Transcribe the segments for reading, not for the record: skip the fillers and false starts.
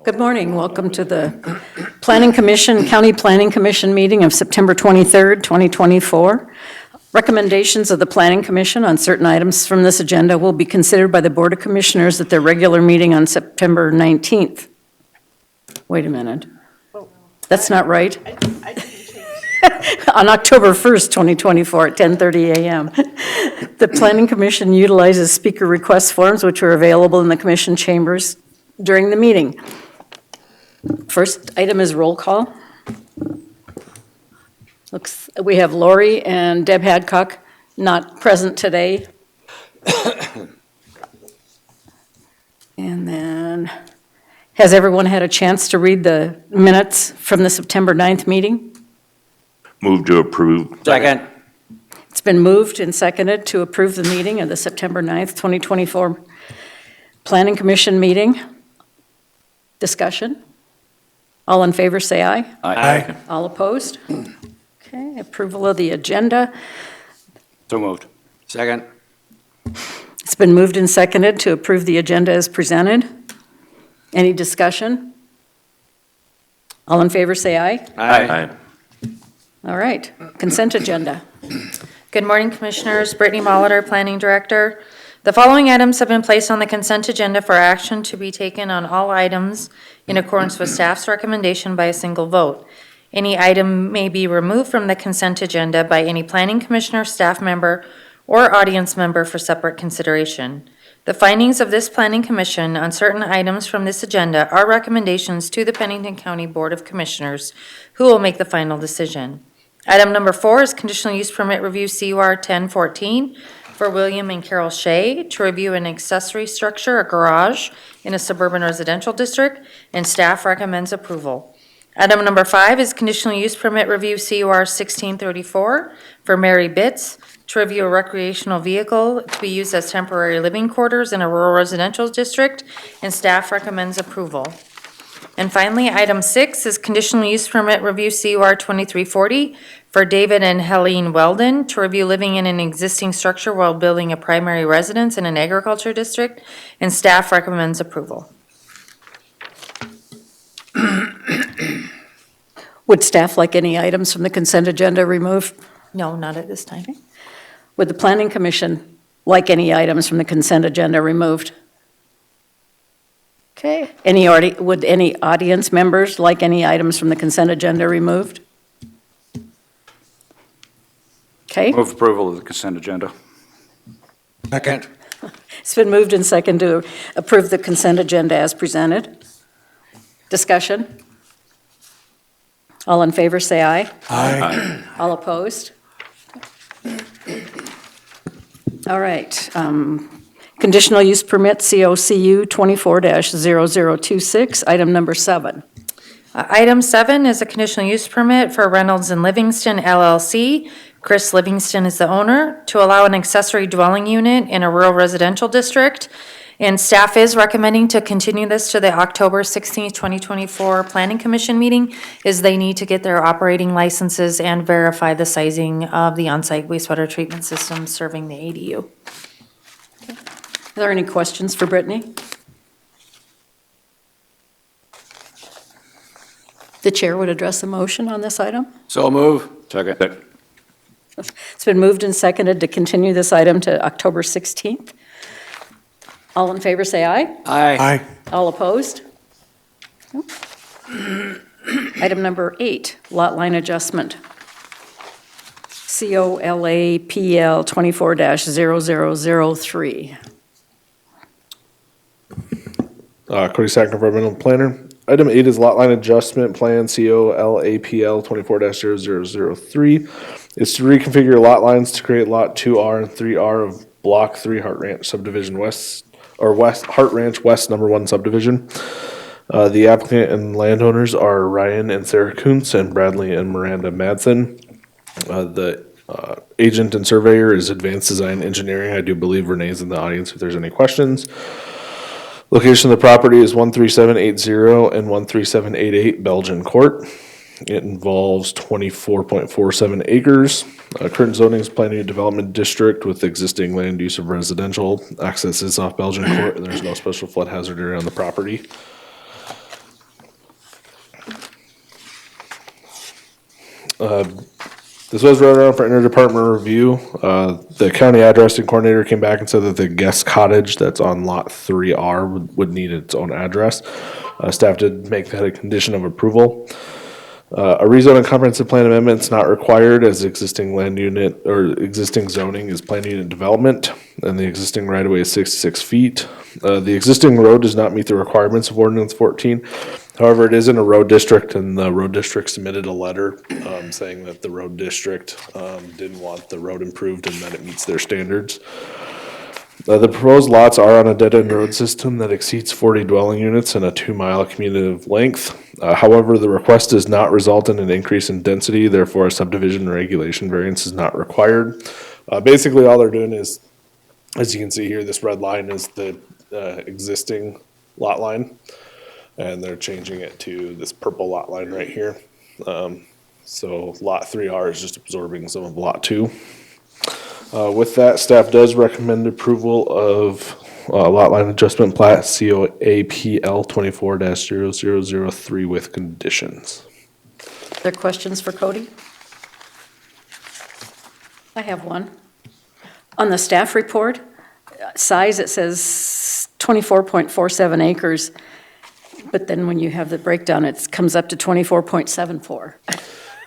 Good morning. Welcome to the Planning Commission, County Planning Commission meeting of September 23rd, 2024. Recommendations of the Planning Commission on certain items from this agenda will be considered by the Board of Commissioners at their regular meeting on September 19th. Wait a minute. That's not right. On October 1st, 2024 at 10:30 a.m. The Planning Commission utilizes speaker request forms which are available in the Commission chambers during the meeting. First item is roll call. We have Lori and Deb Hadcock not present today. And then, has everyone had a chance to read the minutes from the September 9th meeting? Move to approve. Second. It's been moved and seconded to approve the meeting of the September 9th, 2024 Planning Commission meeting. Discussion? All in favor, say aye. Aye. All opposed? Okay, approval of the agenda. So moved. Second. It's been moved and seconded to approve the agenda as presented. Any discussion? All in favor, say aye. Aye. All right, consent agenda. Good morning, Commissioners. Brittany Molitor, Planning Director. The following items have been placed on the consent agenda for action to be taken on all items in accordance with staff's recommendation by a single vote. Any item may be removed from the consent agenda by any Planning Commissioner, staff member, or audience member for separate consideration. The findings of this Planning Commission on certain items from this agenda are recommendations to the Pennington County Board of Commissioners, who will make the final decision. Item number 4 is conditional use permit review CUR 1014 for William and Carol Shea to review an accessory structure, a garage, in a suburban residential district, and staff recommends approval. Item number 5 is conditional use permit review CUR 1634 for Mary Bitts to review a recreational vehicle to be used as temporary living quarters in a rural residential district, and staff recommends approval. And finally, item 6 is conditional use permit review CUR 2340 for David and Helene Weldon to review living in an existing structure while building a primary residence in an agriculture district, and staff recommends approval. Would staff like any items from the consent agenda removed? No, not at this time. Would the Planning Commission like any items from the consent agenda removed? Okay, would any audience members like any items from the consent agenda removed? Okay, Move approval of the consent agenda. Second. it's been moved and seconded to approve the consent agenda as presented. Discussion? All in favor, say aye. Aye. All opposed? All right. Conditional use permit, COCU 24-0026, item number 7. Item 7 is a conditional use permit for Reynolds and Livingston LLC. Chris Livingston is the owner, to allow an accessory dwelling unit in a rural residential district. And staff is recommending to continue this to the October 16th, 2024 Planning Commission meeting, as they need to get their operating licenses and verify the sizing of the on-site wastewater treatment system serving the ADU. Are there any questions for Brittany? The chair would address the motion on this item. So move. Second. It's been moved and seconded to continue this item to October 16th. All in favor, say aye. Aye. All opposed? Item number 8, lot line adjustment. COLAPL 24-0003. Cody Sack, environmental planner. Item 8 is lot line adjustment plan, COLAPL 24-0003. It's to reconfigure lot lines to create lot 2R and 3R of Block 3 Heart Ranch subdivision Heart Ranch West number 1 subdivision. The applicant and landowners are Ryan and Sarah Kuntz and Bradley and Miranda Madsen. The agent and surveyor is Advanced Design Engineering. I do believe Renee's in the audience if there's any questions. Location of the property is 13780 and 13788 Belgian Court. It involves 24.47 acres. Current zoning is planned unit development district with existing land use of residential. Access is off Belgian Court, and there's no special flood hazard area on the property. This was brought around for interdepartment review. The county addressing coordinator came back and said that the guest cottage that's on lot 3R would need its own address. Staff did make that a condition of approval. A rezone and comprehensive plan amendment is not required as existing land unit or existing zoning is planned unit development, and the existing right of way is 66 feet. The existing road does not meet the requirements of ordinance 14. However, it is in a road district, and the road district submitted a letter saying that the road district didn't want the road improved and that it meets their standards. The proposed lots are on a dead-end road system that exceeds 40 dwelling units and a 2-mile cumulative length. However, the request does not result in an increase in density, therefore a subdivision regulation variance is not required. Basically, all they're doing is, as you can see here, this red line is the existing lot line, and they're changing it to this purple lot line right here. So lot 3R is just absorbing some of lot 2. With that, staff does recommend approval of lot line adjustment plat COAPL 24-0003 with conditions. Are there questions for Cody? I have one. On the staff report, size, it says 24.47 acres, but then when you have the breakdown, it comes up to 24.74.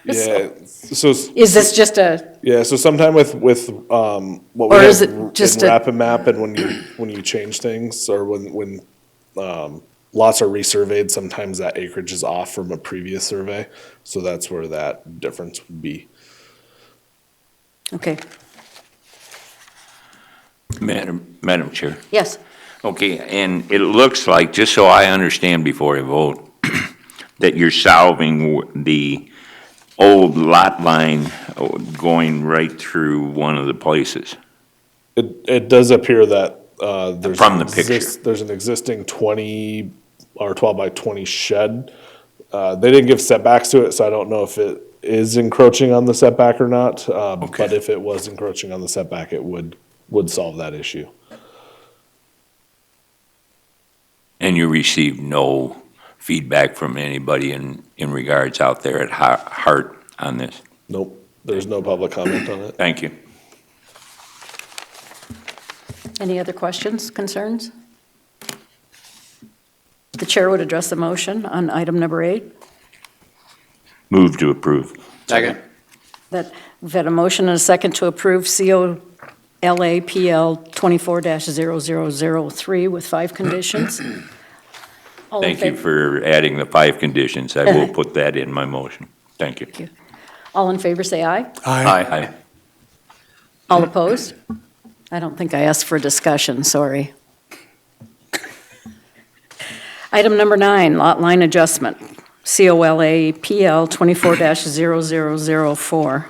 Yeah, so Is this just a, yeah, so sometime with what we Or is have it just in a- Rapid Map, and when you change things or when lots are resurveyed, sometimes that acreage is off from a previous survey, so that's where that difference would be. okay, Madam Chair. yes. Okay, and it looks like, just so I understand before I vote, that you're solving the old lot line going right through one of the places. It does appear that there's From the picture. there's an existing 20 or 12 by 20 shed. They didn't give setbacks to it, so I don't know if it is encroaching on the setback or not. But if it was encroaching on the setback, it would solve that issue. And you received no feedback from anybody in regards out there at Hart on this? Nope, there's no public comment on it. Thank you. Any other questions, concerns? The chair would address the motion on item number 8. Move to approve. Second. That we've had a motion and a second to approve COLAPL 24-0003 with 5 conditions. All in Thank you favor- for adding the 5 conditions. I will put that in my motion. Thank you. All in favor, say aye. Aye. All opposed? I don't think I asked for discussion, sorry. Item number 9, lot line adjustment, COLAPL 24-0004.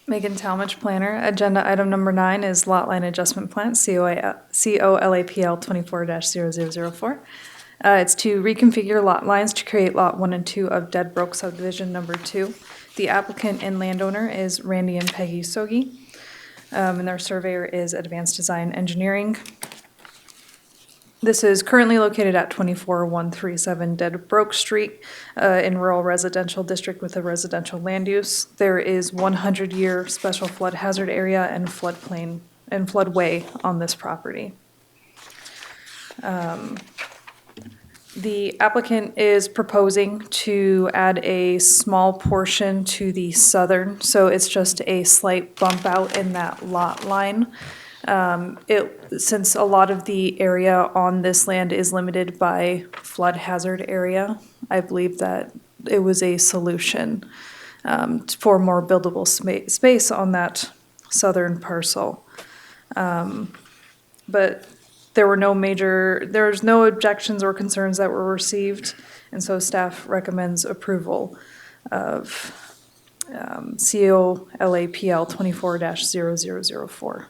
Megan Talmadge, Planner. Agenda item number 9 is Lot Line Adjustment Plan, COLAPL 24-0004. It's to reconfigure lot lines to create Lot 1 and 2 of Dead Broke Subdivision Number 2. The applicant and landowner is Randy and Peggy Sogi, and their surveyor is Advanced Design Engineering. This is currently located at 24137 Dead Broke Street in rural residential district with a residential land use. There is 100-year special flood hazard area and floodplain and floodway on this property. The applicant is proposing to add a small portion to the southern, so it's just a slight bump out in that lot line. Since a lot of the area on this land is limited by flood hazard area, I believe that it was a solution for more buildable space on that southern parcel. But there's no objections or concerns that were received, and so staff recommends approval of COLAPL 24-0004.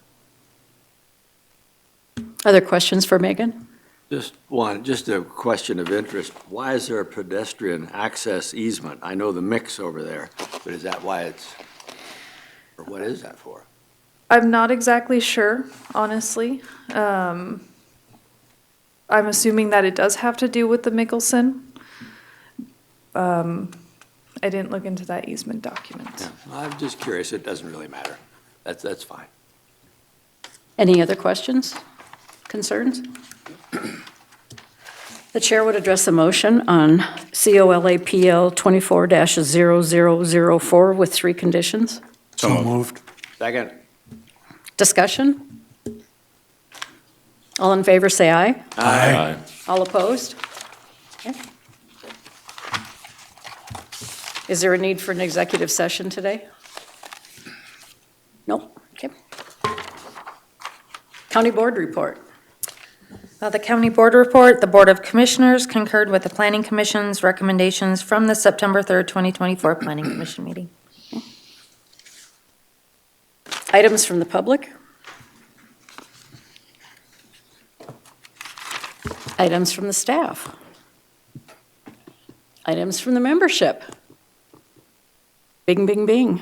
Other questions for Megan? Just a question of interest. Why is there a pedestrian access easement? I know the mix over there, but is that why or what is that for? I'm not exactly sure, honestly. I'm assuming that it does have to do with the Mickelson. I didn't look into that easement document. Yeah, I'm just curious. It doesn't really matter. That's fine. Any other questions, concerns? The chair would address a motion on COLAPL 24-0004 with 3 conditions. So moved. Second. Discussion? All in favor, say aye. Aye. All opposed? Okay. Is there a need for an executive session today? No? Okay. County Board report. The County Board report, the Board of Commissioners concurred with the Planning Commission's recommendations from the September 3rd, 2024 Planning Commission meeting. Items from the public? Items from the staff? Items from the membership? Bing, bing, bing.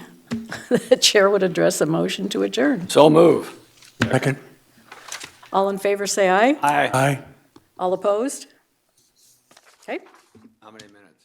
The chair would address a motion to adjourn. So move. Second. All in favor, say aye. Aye. Aye. All opposed? Okay. How many minutes?